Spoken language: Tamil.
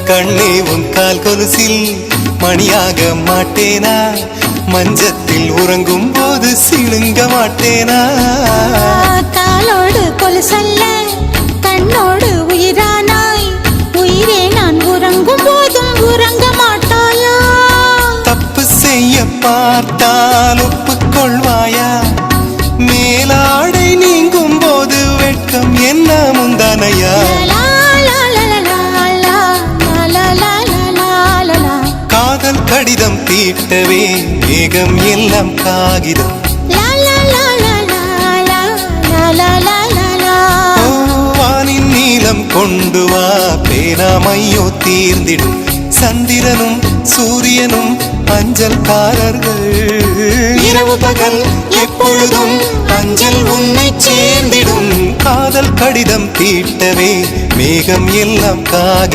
கண்ணே உன் கால் கொலுசில் மணியாக மாட்டேனா, மஞ்சத்தில் உறங்கும் போது சிழுங்க மாட்டேனா. காலோடு கொலுசல்ல கண்ணோடு உயிரானாய், உயிரே நான் உறங்கும் போதும் உறங்க மாட்டாயா. தப்பு செய்ய பார்த்தால் ஒப்புக்கொள்வாயா, மேலாடை நீங்கும் போது வெட்கம் என்ன முந்தானையா. காதல் கடிதம் தீட்டவே மேகம் எல்லாம் காகிதம், வானின் நீளம் கொண்டு வா பேனாமையோ தீர்ந்திடும். சந்திரனும் சூரியனும் அஞ்சல்காரர்கள், இரவு பகல் எப்பொழுதும் அஞ்சல் உன்னை சேர்ந்திடும். காதல் கடிதம் தீட்டவே மேகம் எல்லாம் காகிதம்.